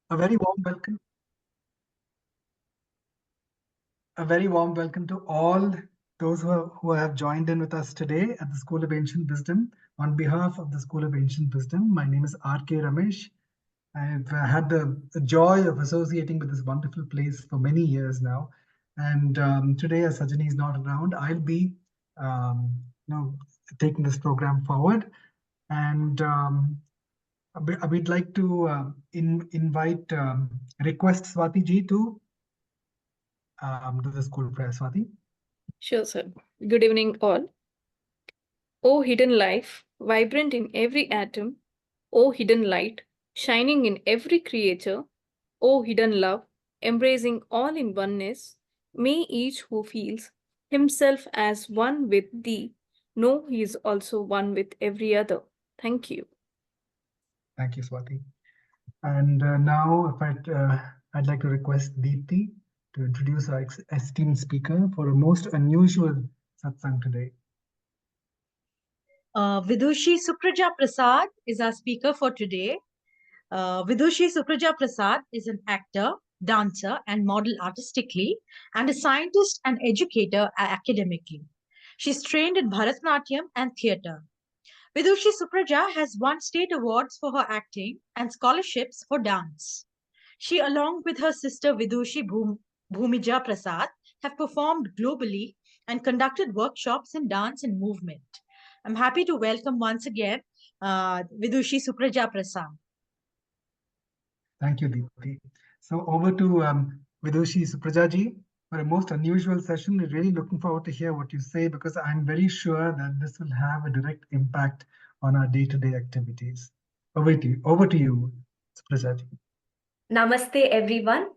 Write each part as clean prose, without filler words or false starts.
A very warm welcome. A very warm welcome to all those who have joined in with us today at the School of Ancient Wisdom. On behalf of the School of Ancient Wisdom, my name is R.K. Ramesh. I've had the joy of associating with this wonderful place for many years now. And today, as Sajani is not around, I'll be um, taking this program forward. And we'd like to invite request Swati ji to do the school prayer. Swati. Sure, sir. Good evening, all. O hidden life, vibrant in every atom, O hidden light, shining in every creature, O hidden love, embracing all in oneness, may each who feels himself as one with thee know he is also one with every other. Thank you. Thank you, Swati. And now, if I'd like to request Deepthi to introduce our esteemed speaker for a most unusual satsang today. Vidushi Supraja Prasad is our speaker for today. Vidushi Supraja Prasad is an actor, dancer, and model artistically, and a scientist and educator academically. She's trained in Bharatanatyam and theatre. Vidushi Supraja has won state awards for her acting and scholarships for dance. She, along with her sister Vidushi Bhumija Prasad, have performed globally and conducted workshops in dance and movement. I'm happy to welcome once again Vidushi Supraja Prasad. Thank you, Deepthi. So over to Vidushi Supraja ji for a most unusual session. We're really looking forward to hear what you say because I'm very sure that this will have a direct impact on our day-to-day activities. Over to you, Supraja ji. Namaste, everyone.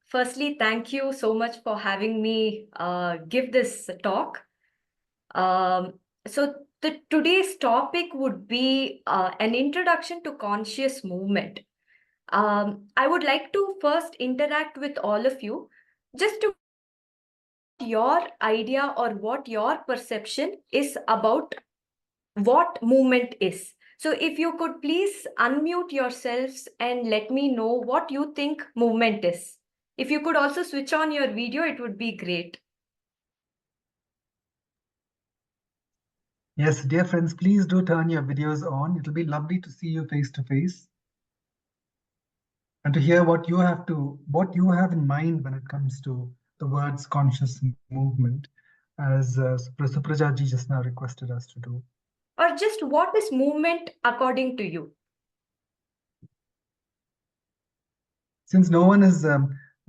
Firstly, thank you so much for having me give this talk. So today's topic would be an introduction to conscious movement. I would like to first interact with all of you just to your idea or what your perception is about what movement is. So if you could please unmute yourselves and let me know what you think movement is. If you could also switch on your video, it would be great. Yes, dear friends, please do turn your videos on. It'll be lovely to see you face to face and to hear what you have in mind when it comes to the words conscious movement, as Supraja ji just now requested us to do. Or just what is movement according to you? Since no one has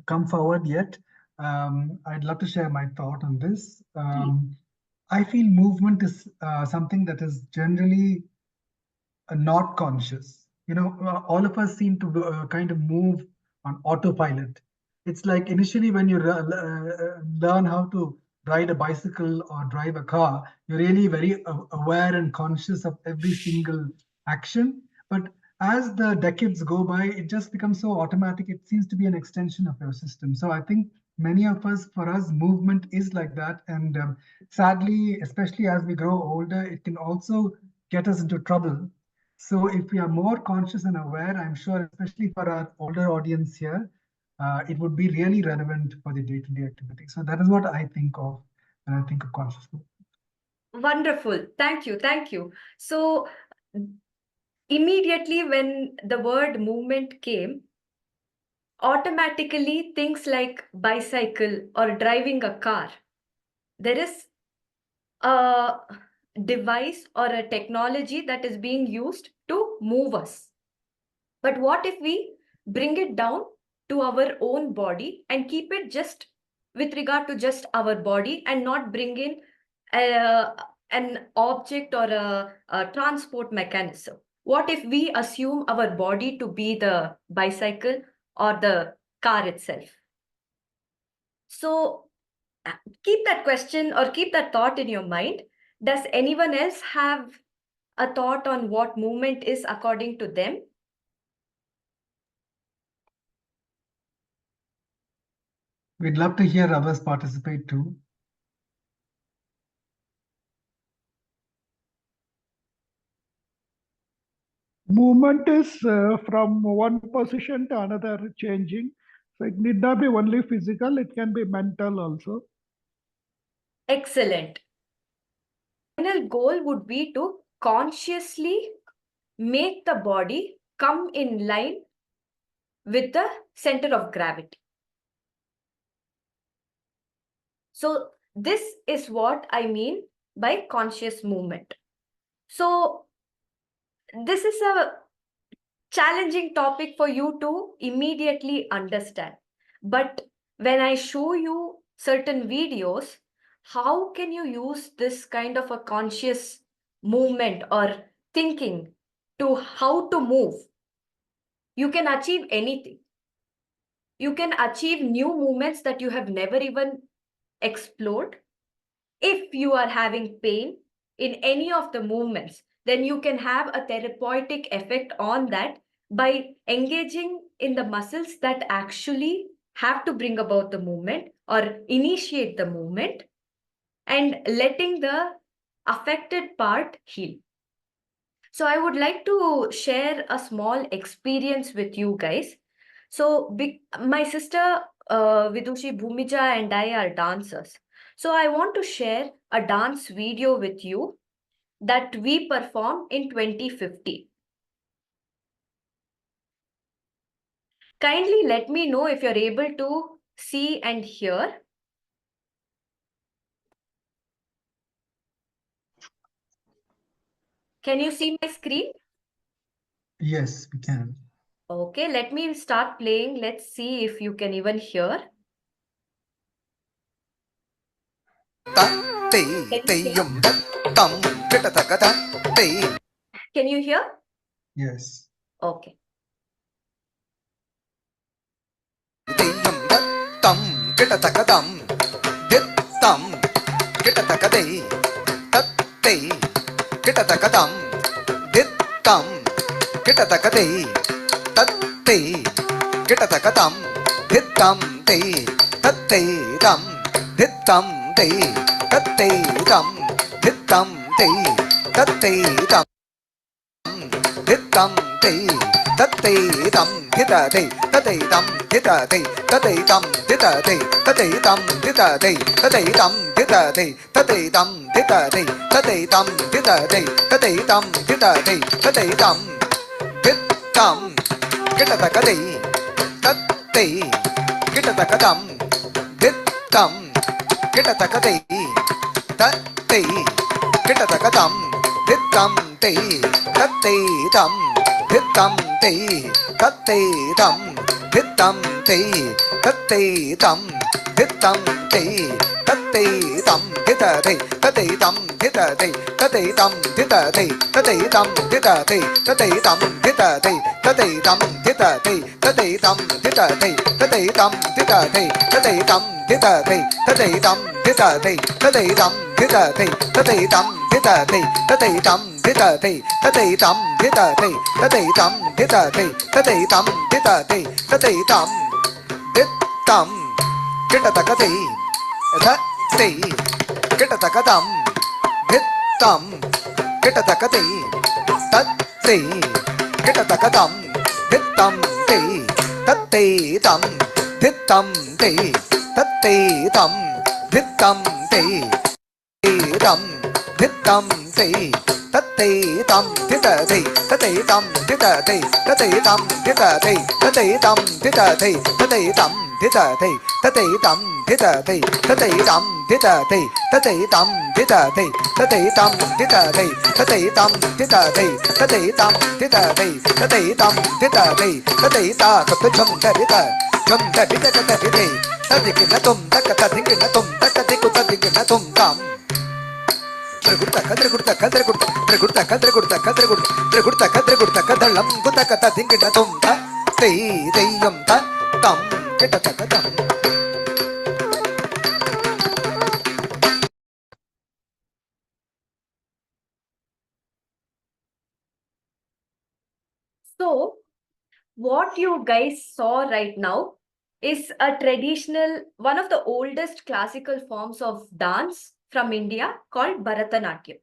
come forward yet, I'd love to share my thought on this. I feel movement is something that is generally not conscious. All of us seem to kind of move on autopilot. It's like initially when you learn how to ride a bicycle or drive a car, you're really very aware and conscious of every single action. But as the decades go by, it just becomes so automatic. It seems to be an extension of your system. So I think for us, movement is like that. And sadly, especially as we grow older, it can also get us into trouble. So if we are more conscious and aware, I'm sure, especially for our older audience here, it would be really relevant for the day-to-day activity. So that is what I think of when I think of consciousness. Wonderful. Thank you. Thank you. So immediately when the word movement came, automatically things like bicycle or driving a car, there is a device or a technology that is being used to move us. But what if we bring it down to our own body and keep it just with regard to just our body and not bring in an object or a transport mechanism? What if we assume our body to be the bicycle or the car itself? So keep that question or keep that thought in your mind. Does anyone else have a thought on what movement is according to them? We'd love to hear others participate too. movement is from one position to another changing. So it need not be only physical, it can be mental also. Excellent. Final goal would be to consciously make the body come in line with the center of gravity. So this is what I mean by conscious movement. So this is a challenging topic for you to immediately understand. But when I show you certain videos, how can you use this kind of a conscious movement or thinking to how to move? You can achieve anything. You can achieve new movements that you have never even explored. If you are having pain in any of the movements, then you can have a therapeutic effect on that by engaging in the muscles that actually have to bring about the movement or initiate the movement and letting the affected part heal. So I would like to share a small experience with you guys. So my sister Vidushi Bhumija and I are dancers. So I want to share a dance video with you that we performed in 2050. Kindly let me know if you're able to see and hear. Can you see my screen? Yes, we can. Okay, let me start playing. Let's see if you can even hear. Can you hear? Yes. Okay. So what you guys saw right now is a traditional, one of the oldest classical forms of dance from India called Bharatanatyam.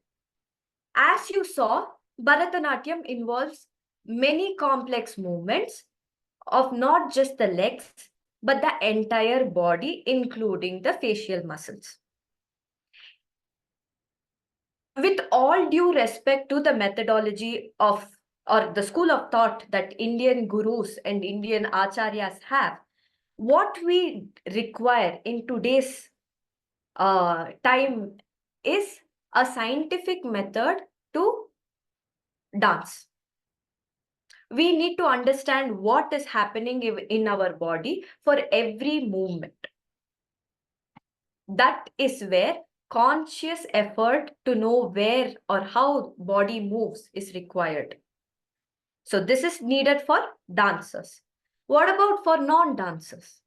As you saw, Bharatanatyam involves many complex movements of not just the legs, but the entire body, including the facial muscles. With all due respect to the methodology of or the school of thought that Indian gurus and Indian acharyas have, what we require in today's time is a scientific method to dance. We need to understand what is happening in our body for every movement. That is where conscious effort to know where or how body moves is required. So this is needed for dancers. What about for non-dancers?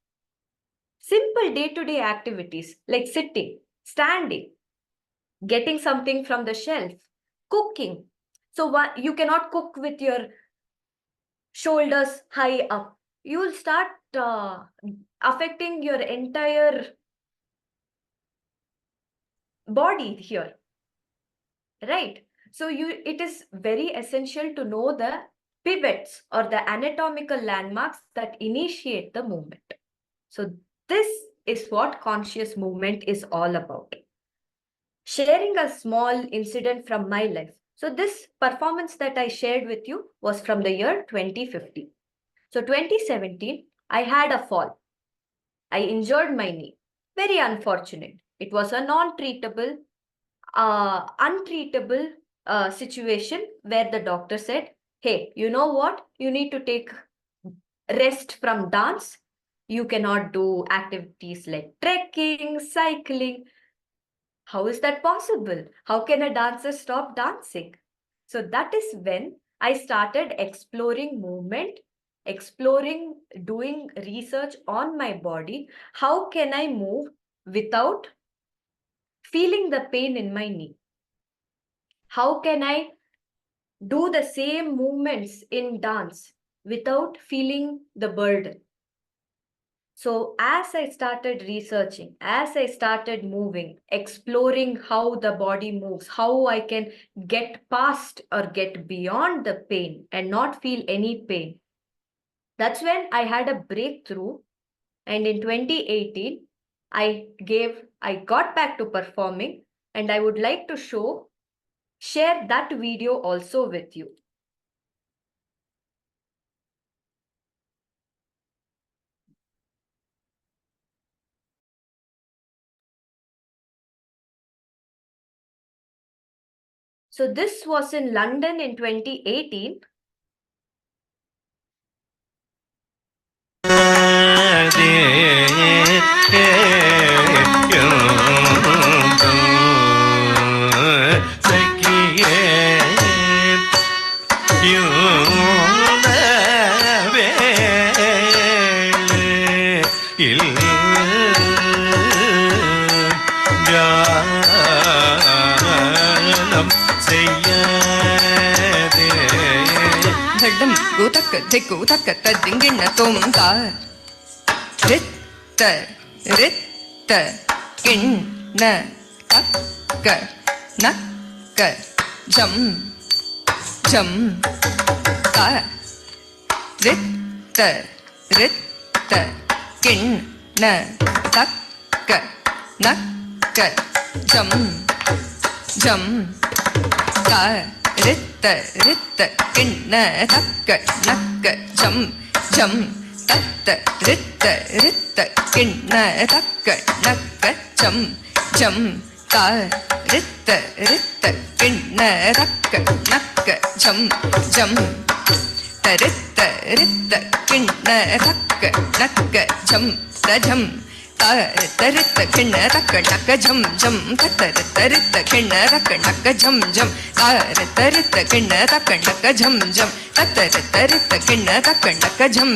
Simple day-to-day activities like sitting, standing, getting something from the shelf, cooking. So you cannot cook with your shoulders high up. You will start affecting your entire body here, right? So it is very essential to know the pivots or the anatomical landmarks that initiate the movement. So this is what conscious movement is all about. Sharing a small incident from my life. So this performance that I shared with you was from the year 2015. So 2017, I had a fall. I injured my knee. Very unfortunate. It was a non-treatable, untreatable situation where the doctor said, hey, you know what? You need to take rest from dance. You cannot do activities like trekking, cycling. How is that possible? How can a dancer stop dancing? So that is when I started exploring movement, doing research on my body. How can I move without feeling the pain in my knee? How can I do the same movements in dance without feeling the burden? So as I started researching, as I started moving, exploring how the body moves, how I can get past or get beyond the pain and not feel any pain, that's when I had a breakthrough. And in 2018, I got back to performing, and I would like to share that video also with you. So this was in London in 2018. Tiku taka tadingina tumta ritta kinna takka nakka jam ta ritta kinna takka nakka jam ta ritta kinna takka nakka jam tatta ritta kinna takka nakka jam ta ritta kinna takka nakka jam ta ritta kinna takka nakka jam ta jam ritta kinna takka nakka jam tatta ritta kinna takka nakka jam ritta kinna takka nakka jam tatta ritta kinna takka nakka jam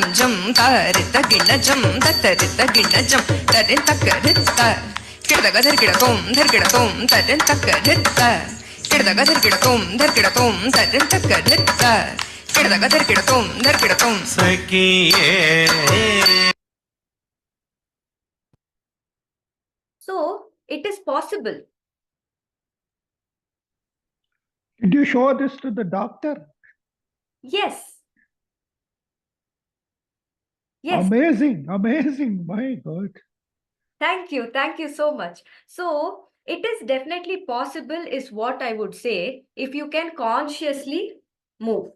ritta kinna jam tatta ritta kinna jam tarin takka ritta kirdaga dharkida tom tarin takka ritta kirdaga dharkida tom tarin takka ritta kirdaga dharkida tom sakiye. So it is possible. Did you show this to the doctor? Yes, Yes. Amazing, amazing. My God. Thank you so much. So it is definitely possible, is what I would say, if you can consciously move.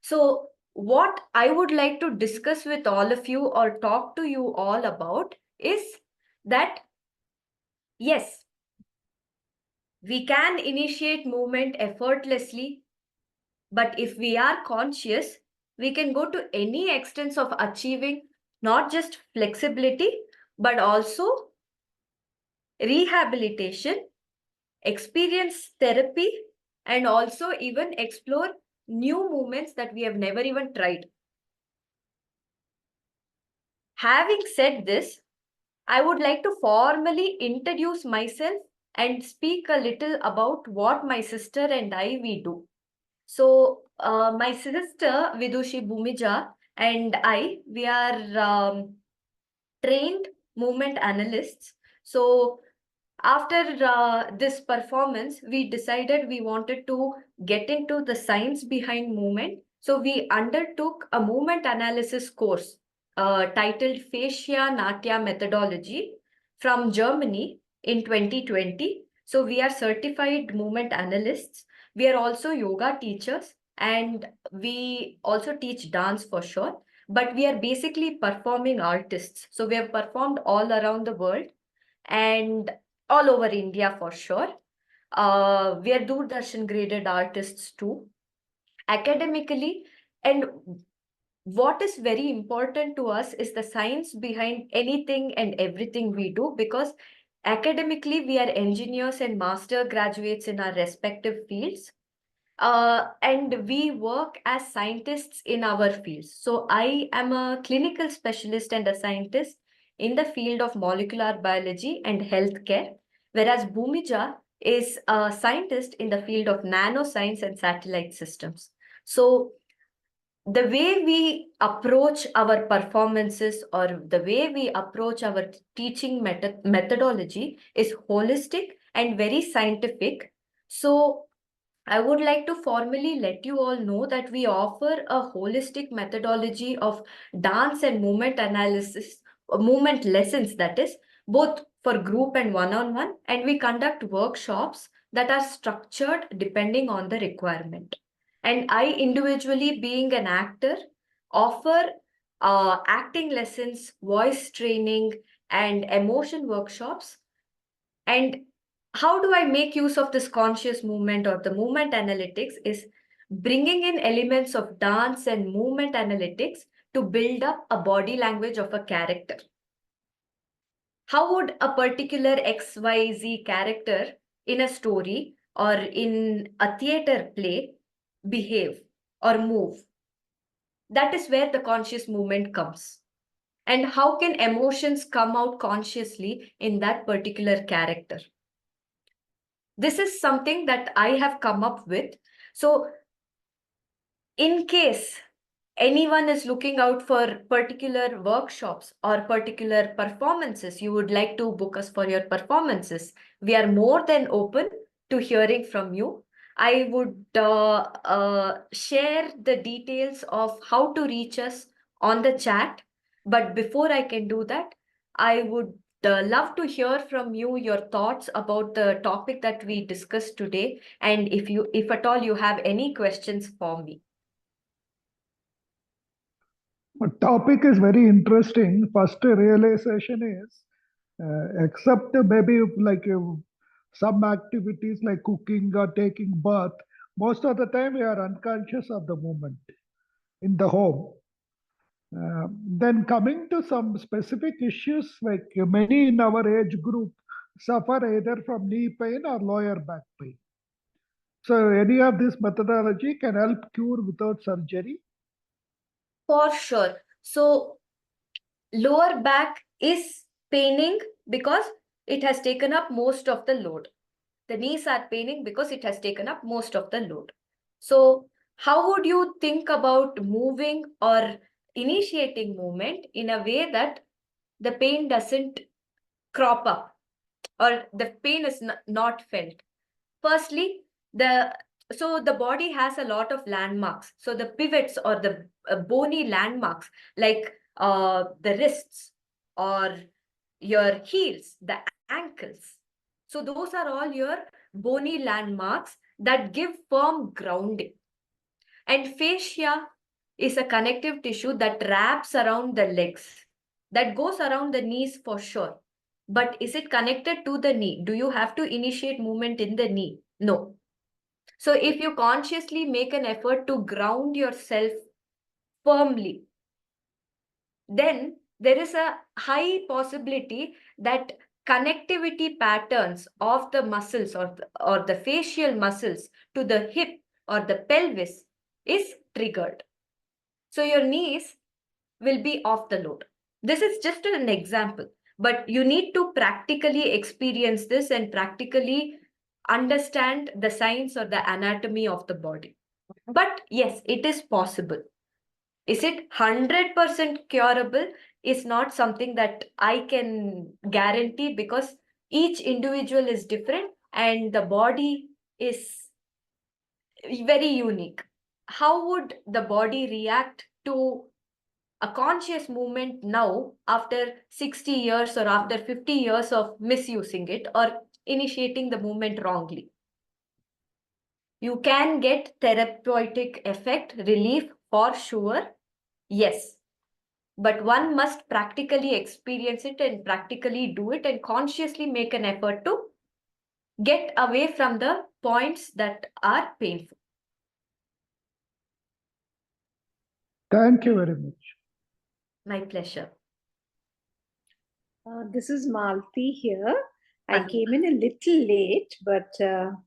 So what I would like to discuss with all of you or talk to you all about is that, yes, we can initiate movement effortlessly, but if we are conscious, we can go to any extents of achieving not just flexibility, but also rehabilitation, experience therapy, and also even explore new movements that we have never even tried. Having said this, I would like to formally introduce myself and speak a little about what my sister and we do. So, my sister Vidushi Bhumija and we are trained movement analysts. So, after this performance, we decided we wanted to get into the science behind movement. So, we undertook a movement analysis course titled Fascia Natya Methodology from Germany in 2020. So, we are certified movement analysts. We are also yoga teachers, and we also teach dance for sure. But we are basically performing artists. So, we have performed all around the world and all over India for sure. We are Doordarshan graded artists too, academically. And what is very important to us is the science behind anything and everything we do, because academically we are engineers and master graduates in our respective fields. And we work as scientists in our fields. So I am a clinical specialist and a scientist in the field of molecular biology and healthcare, whereas Bhumija is a scientist in the field of nanoscience and satellite systems. So the way we approach our performances or the way we approach our teaching methodology is holistic and very scientific. So I would like to formally let you all know that we offer a holistic methodology of dance and movement analysis, movement lessons, that is, both for group and one-on-one, and we conduct workshops that are structured depending on the requirement. And I individually, being an actor, offer acting lessons, voice training, and emotion workshops. And how do I make use of this conscious movement or the movement analytics is bringing in elements of dance and movement analytics to build up a body language of a character. How would a particular XYZ character in a story or in a theater play behave or move? That is where the conscious movement comes. And how can emotions come out consciously in that particular character? This is something that I have come up with. So in case anyone is looking out for particular workshops or particular performances, you would like to book us for your performances, we are more than open to hearing from you. I would share the details of how to reach us on the chat. But before I can do that, I would love to hear from you your thoughts about the topic that we discussed today, and if at all you have any questions for me. The topic is very interesting. First realization is, except maybe like some activities like cooking or taking bath, most of the time we are unconscious of the moment in the home. Then coming to some specific issues, like many in our age group suffer either from knee pain or lower back pain. So any of this methodology can help cure without surgery? For sure. So lower back is paining because it has taken up most of the load. The knees are paining because it has taken up most of the load. So how would you think about moving or initiating movement in a way that the pain doesn't crop up or the pain is not felt? Firstly, the So the body has a lot of landmarks. So the pivots or the bony landmarks, like the wrists or your heels, the ankles. So those are all your bony landmarks that give firm grounding. And fascia is a connective tissue that wraps around the legs, that goes around the knees for sure. But is it connected to the knee? Do you have to initiate movement in the knee? No. So if you consciously make an effort to ground yourself firmly, then there is a high possibility that connectivity patterns of the muscles or the facial muscles to the hip or the pelvis is triggered. So your knees will be off the load. This is just an example, but you need to practically experience this and practically understand the science or the anatomy of the body. But yes, it is possible. Is it 100% curable? Is not something that I can guarantee, because each individual is different and the body is very unique. How would the body react to a conscious movement now after 60 years or after 50 years of misusing it or initiating the movement wrongly? You can get therapeutic effect, relief for sure, yes. But one must practically experience it and practically do it and consciously make an effort to get away from the points that are painful. Thank you very much. My pleasure. This is Malti here. I Hello. came in a little late, but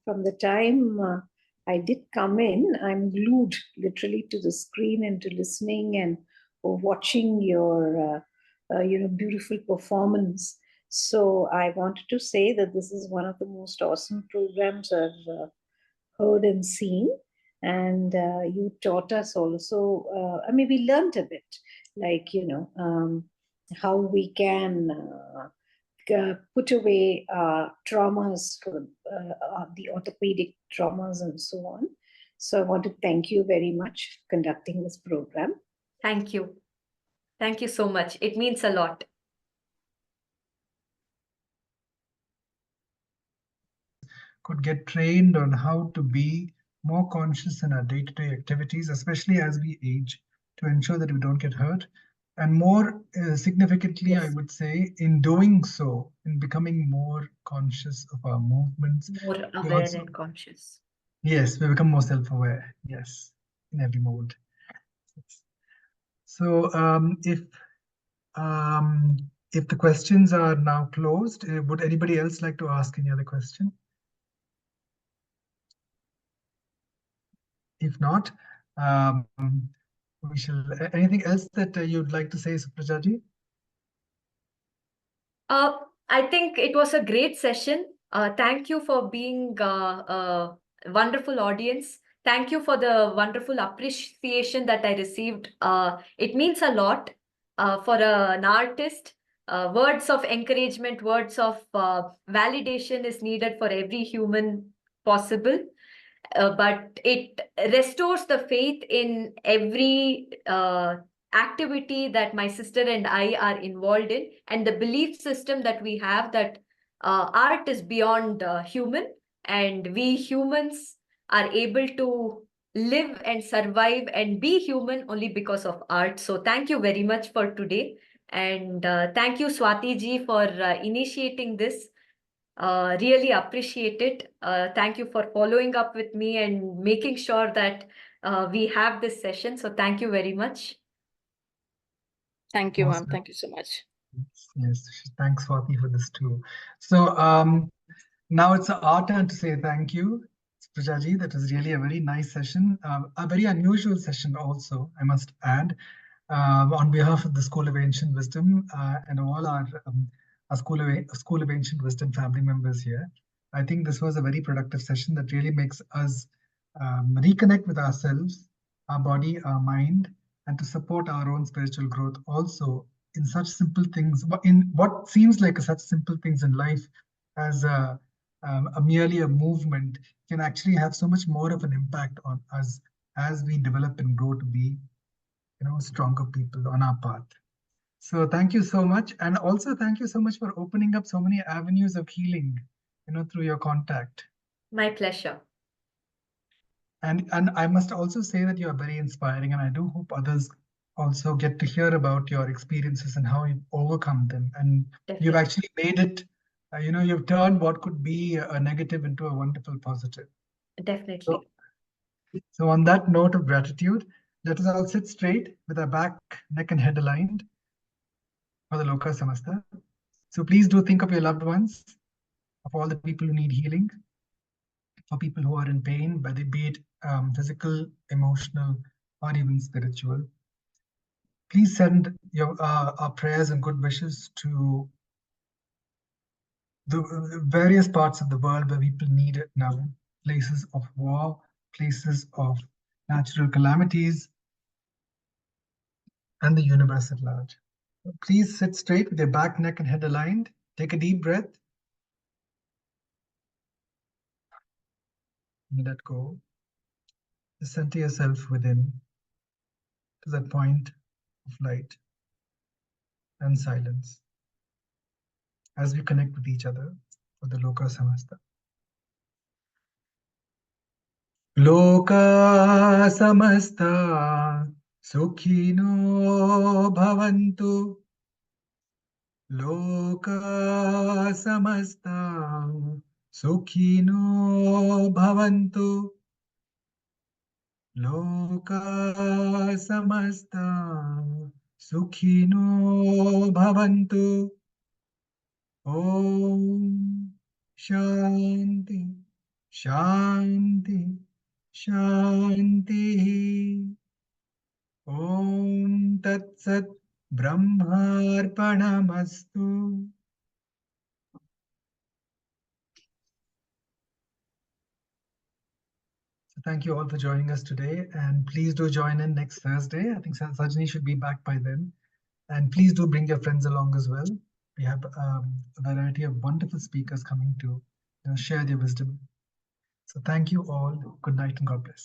from the time I did come in, I'm glued literally to the screen and to listening and watching your beautiful performance. So I wanted to say that this is one of the most awesome programs I've heard and seen. And you taught us also, we learned a bit, like, how we can put away traumas, for the orthopedic traumas and so on. So I want to thank you very much for conducting this program. Thank you. Thank you so much. It means a lot. Could get trained on how to be more conscious in our day-to-day activities, especially as we age, to ensure that we don't get hurt. And more significantly, Yes. I would say, in doing so, in becoming more conscious of our movements. More we aware also- and conscious. Yes, we become more self-aware. Yes, in every mode. So if the questions are now closed, would anybody else like to ask any other question? If not, we shall. Anything else that you'd like to say, Suprajaji? I think it was a great session. Thank you for being a wonderful audience. Thank you for the wonderful appreciation that I received. It means a lot for an artist. Words of encouragement, words of validation is needed for every human possible. But it restores the faith in every activity that my sister and I are involved in, and the belief system that we have that art is beyond human, and we humans are able to live and survive and be human only because of art. So thank you very much for today, and thank you, Swati ji, for initiating this. Really appreciate it. Thank you for following up with me and making sure that we have this session. So thank you very much. Thank you, ma'am. Awesome. Thank you so much. Yes, thanks, Swati, for this too. So now it's our turn to say thank you, Suprajaji. That was really a very nice session, a very unusual session also, I must add. On behalf of the School of Ancient Wisdom and all our School of Ancient Wisdom family members here, I think this was a very productive session that really makes us reconnect with ourselves, our body, our mind, and to support our own spiritual growth also in such simple things, in what seems like such simple things in life as merely a movement can actually have so much more of an impact on us as we develop and grow to be, stronger people on our path. So thank you so much. And also thank you so much for opening up so many avenues of healing, through your contact. My pleasure. And I must also say that you are very inspiring, and I do hope others also get to hear about your experiences and how you've overcome them. And you've Definitely. actually made it, you've turned what could be a negative into a wonderful positive. Definitely. So on that note of gratitude, let us all sit straight with our back, neck, and head aligned for the Loka Samasta. So please do think of your loved ones, of all the people who need healing, for people who are in pain, whether be it physical, emotional, or even spiritual. Please send your our prayers and good wishes to the various parts of the world where people need it now, places of war, places of natural calamities, and the universe at large. Please sit straight with your back, neck, and head aligned. Take a deep breath. And let go. Just center yourself within to that point of light and silence as we connect with each other for the Loka Samasta. Loka Samasta Sukhino Bhavantu. Loka Samasta Sukhino Bhavantu. Loka Samasta Sukhino Bhavantu. Om Shanti Shanti Shanti. Om Tat Sat Brahmarpanamastu. So thank you all for joining us today, and please do join in next Thursday. I think Sajani should be back by then, and please do bring your friends along as well. We have a variety of wonderful speakers coming to share their wisdom. So thank you all. Good night and God bless.